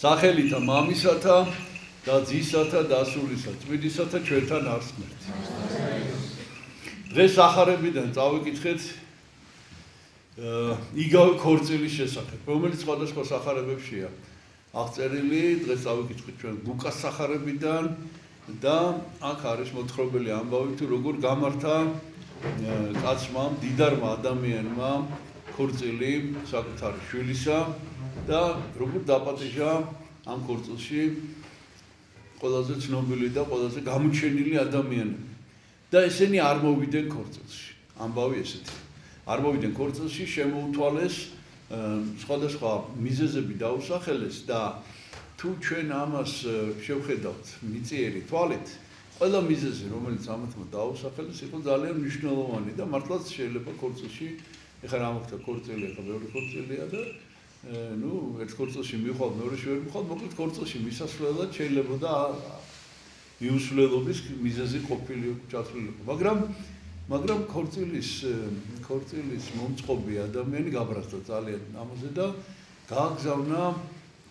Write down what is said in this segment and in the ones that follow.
სახელითა მამისათა და ძისათა და სულისა წმინდისათა ჩვენთან არს ღმერთი. დღეს ახარებიდან წავიკითხეთ იგავი ქორწილის შესახებ, რომელიც სხვადასხვა სახარებებშია აღწერილი. დღეს წავიკითხეთ ჩვენ ლუკას სახარებიდან და აქ არის მოთხრობილი ამბავი თუ როგორ გამართა კაცმა, მდიდარმა ადამიანმა ქორწილი საკუთარი შვილისა და როგორ დაპატიჟა ამ ქორწილში ყველაზე ცნობილი და ყველაზე გამოჩენილი ადამიანები. და ესენი არ მოვიდნენ ქორწილში. ამბავი ესეთი. არ მოვიდნენ ქორწილში, შემოუთვალეს სხვადასხვა მიზეზები დაუსახელეს და თუ ჩვენ ამას შევხედავთ მიწიერი თვალით, ყველა მიზეზი, რომელიც ამათმა დაუსახელეს, იყო ძალიან მნიშვნელოვანი და მართლაც შეიძლება ქორწილში, ეხლა რა მოხდა ქორწილი, ეხლა მეორე ქორწილია და ერთ ქორწილში მივხვალ, მეორეში ვერ მივხვალ, მოკლედ ქორწილში მისასვლელად შეიძლებოდა მიუსვლელობის მიზეზი ყოფილი ჩათვლილიყო. მაგრამ ქორწილის მომწყობი ადამიანი გაბრაზდა ძალიან ამაზე და გააგზავნა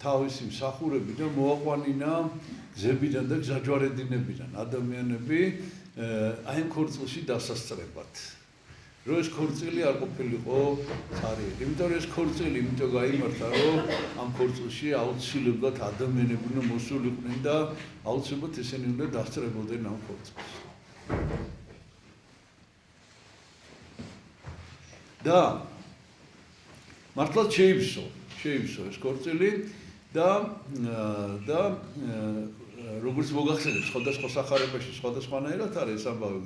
თავისი მსახურები და მოაყვანინა გზებიდან და გზაჯვარედინებიდან ადამიანები აი ამ ქორწილში დასასწრებად. რომ ეს ქორწილი არ ყოფილიყო ცარიელი. იმიტომ რომ ეს ქორწილი იმიტომ გაიმართა, რომ ამ ქორწილში აუცილებლად ადამიანები უნდა მოსულიყვნენ და აუცილებლად ესენი უნდა დასწრებოდნენ ამ ქორწილს. და მართლაც შეივსო ეს ქორწილი და როგორც მოგახსენებთ, სხვადასხვა სახარებაში სხვადასხვანაირად არის ამბავი,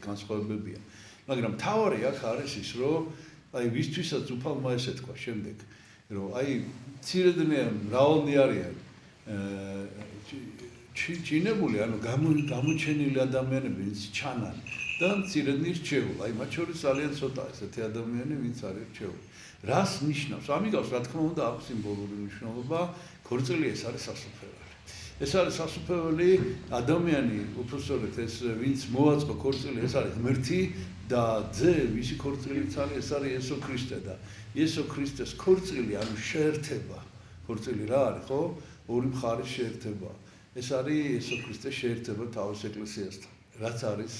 განსხვავებებია. მაგრამ თავარი აქ არის ის, რომ აი ვისთვისაც უფალმა ესე თქვა შემდეგ, რომ აი მცირედნი მრავალნი არიან ჩინებული, ანუ გამოჩენილი ადამიანები, ვინც ჩანან და მცირედნი რჩეულ. აი მათ შორის ძალიან ცოტა ესეთი ადამიანები, ვინც არის რჩეული. რას ნიშნავს? ამიგავს, რა თქმა უნდა, აქვს სიმბოლური მნიშვნელობა. ქორწილი ეს არის სასუფეველი. ეს არის სასუფეველი ადამიანი, უпростоრეთ ეს ვინც მოაწყო ქორწილი, ეს არის ღმერთი და ძე, ვისი ქორწილიც არის, ეს არის იესო ქრისტე და იესო ქრისტეს ქორწილი, ანუ შეერთება. ქორწილი რა არის, ხო? ორი მხარის შეერთება. ეს არის იესო ქრისტეს შეერთება თავის ეკლესიასთან. რაც არის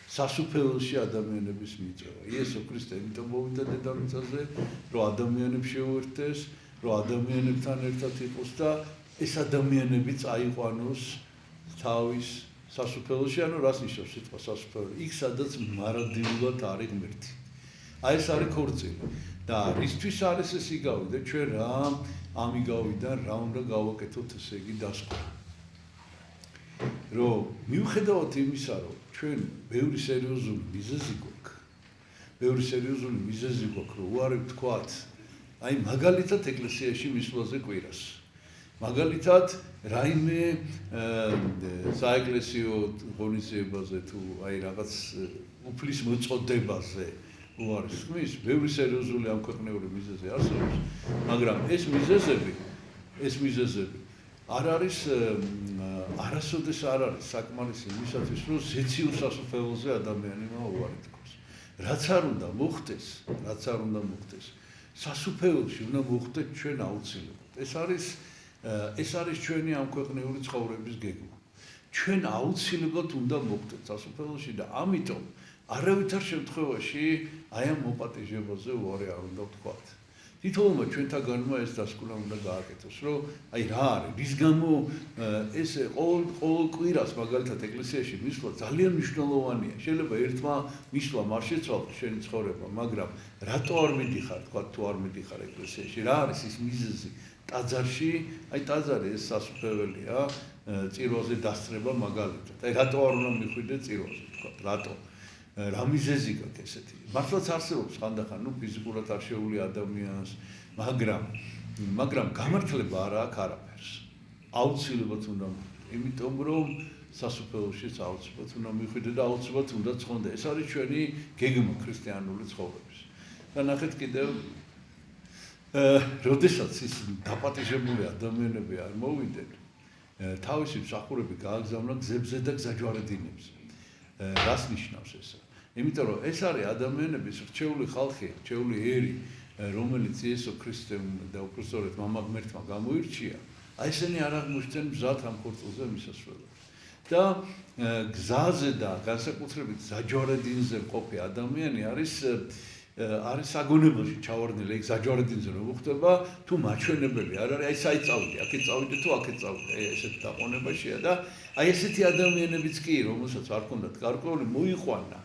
სასუფეველში ადამიანების მიწვევა. იესო ქრისტე იმიტომ მოვიდა დედამიწაზე, რომ ადამიანებს შეუერთდეს, რომ ადამიანებთან ერთად იყოს და ეს ადამიანები წაიყვანოს თავის სასუფეველში, ანუ რას ნიშნავს სიტყვა სასუფეველი? იქ სადაც მარადიულად არის ღმერთი. აი ეს არის ქორწილი. და რისთვის არის ეს იგავი და ჩვენ რა ამ იგავიდან რა უნდა გავაკეთოთ, ესე იგი დასკვნა. რომ მიუხედავად იმისა, რომ ჩვენ ბევრი სერიოზული მიზეზი გვაქვს, რომ უარი ვთქვათ, აი მაგალითად ეკლესიაში მისვლაზე კვირას. მაგალითად რაიმე საეკლესიო ღონისძიებაზე თუ აი რაღაც უფლის მოწოდებაზე უარი ხმის, ბევრი სერიოზული ამ ქვეყნიური მიზეზი არსებობს, მაგრამ ეს მიზეზები არ არის არასოდეს არ არის საკმარისი იმისათვის, რომ ზეციურ სასუფეველზე ადამიანმა უარი თქვას. რაც არ უნდა მოხდეს, სასუფეველში უნდა მოხდეს ჩვენ აუცილებლად. ეს არის ჩვენი ამ ქვეყნიური ცხოვრების გეგმა. ჩვენ აუცილებლად უნდა მოხდეს სასუფეველში და ამიტომ არავითარ შემთხვევაში აი ამ მოპატიჟებაზე უარი არ უნდა ვთქვათ. თითოეულმა ჩვენთაგანმა ეს დასკვნა უნდა გააკეთოს, რომ აი რა არის, რის გამო ეს ყოველ კვირას მაგალითად ეკლესიაში მისვლა ძალიან მნიშვნელოვანია. შეიძლება ერთმა მისვლა არ შეცვალოს შენი ცხოვრება, მაგრამ რატო არ მიდიხარ, თქვა თუ არ მიდიხარ ეკლესიაში, რა არის ის მიზეზი? ტაძარში, აი ტაძარი ეს სასუფეველია, წირვაზე დასწრება მაგალითად. აი რატო არ უნდა მიხვიდე წირვაზე, თქვა, რატო? რა მიზეზი გაქვს ესეთი? მართლაც არსებობს ხანდახან, ფიზიკურად არ შეუძლია ადამიანს, მაგრამ გამართლება არ აქვს არაფერს. აუცილებლად უნდა მოხდეს. იმიტომ რომ სასუფეველშიც აუცილებლად უნდა მიხვიდე და აუცილებლად უნდა ცხონდე. ეს არის ჩვენი გეგმა ქრისტიანული ცხოვრების. და ნახეთ კიდევ როდესაც ის დაპატიჟებული ადამიანები არ მოვიდნენ, თავისი მსახურები გააგზავნა გზებზე და გზაჯვარედინებზე. რას ნიშნავს ეს? იმიტომ რომ ეს არის ადამიანების რჩეული ხალხი, რჩეული ერი, რომელიც იესო ქრისტემ და უпростоრეთ მამა ღმერთმა გამოირჩია, აი ესენი არ აღმოჩნდნენ მზად ამ ქორწილზე მისასვლელად. და გზაზე და განსაკუთრებით ზაჯვარედინზე მყოფი ადამიანი არის საგონებელში ჩავარდნილი, ეგ ზაჯვარედინზე რომ ხდება, თუ მაჩვენებელი არ არის, აი საიწავდი, აქეთ წავიდე თუ აქეთ წავიდე, აი ესეთ დაყოვნებაშია და აი ესეთი ადამიანებიც კი, რომელსაც არ ქონდათ გარკვეული მოიყვანა.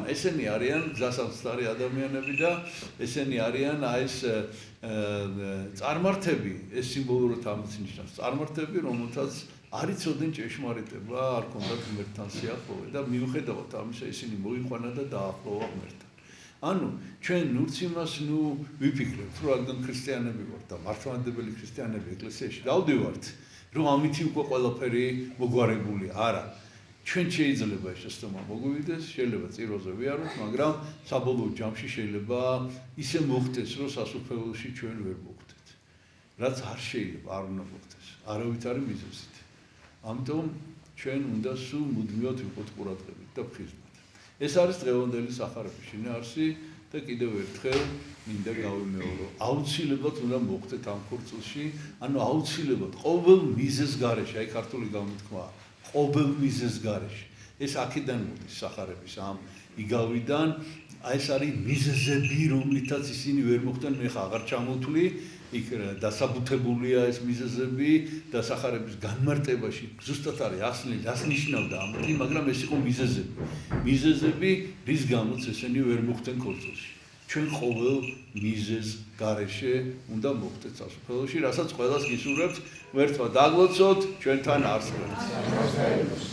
ესენი არიან გზასამსხარი ადამიანები და ესენი არიან აი ეს წარმართები, ეს სიმბოლურად ამის ნიშნავს. წარმართები, რომელთაც არ იცოდნენ ჭეშმარიტება, არ ქონდათ ღმერთთან სიახლოვე და მიუხედავად ამისა ისინი მოიყვანა და დაახლოვა ღმერთთან. ანუ ჩვენ ნურც იმას ვიფიქრებთ, რომ რადგან ქრისტიანები ვართ და მართლმადიდებელი ქრისტიანები ეკლესიაში დავდივართ, რომ ამითი უკვე ყველაფერი მოგვარებულია. არა. ჩვენ შეიძლება ეს შეცდომა მოგვივიდეს, შეიძლება წიროზე ვიაროთ, მაგრამ საბოლოო ჯამში შეიძლება ისე მოხდეს, რომ სასუფეველში ჩვენ ვერ მოხვდეთ. რაც არ შეიძლება, არ უნდა მოხდეს. არავითარი მიზეზით. ამიტომ ჩვენ უნდა სულ მუდმივად ვიყოთ ყურადღებით და ვხიზნოთ. ეს არის დღევანდელი სახარების შინაარსი და კიდევ ერთხელ მინდა გავიმეორო. აუცილებლად უნდა მოხდეთ ამ ქორწილში, ანუ აუცილებლად ყოველ მიზეზ გარეშე, აი ქართული გამოთქმაა, ყოველ მიზეზ გარეშე. ეს აქედან მოდის სახარების ამ იგავიდან, აი ეს არის მიზეზები, რომლითაც ისინი ვერ მოხდნენ, მე ხა აღარ ჩამოვთვლი, იქ დასაბუთებულია ეს მიზეზები და სახარების განმარტებაში ზუსტად არის ახსნილი, რას ნიშნავდა ამბი, მაგრამ ეს იყო მიზეზები, რის გამოც ესენი ვერ მოხდნენ ქორწილში. ჩვენ ყოველ მიზეზ გარეშე უნდა მოხდეთ სასუფეველში, რასაც ყველას გისურვებთ, ღმერთმა დაგლოცოთ, ჩვენთან არსებობს.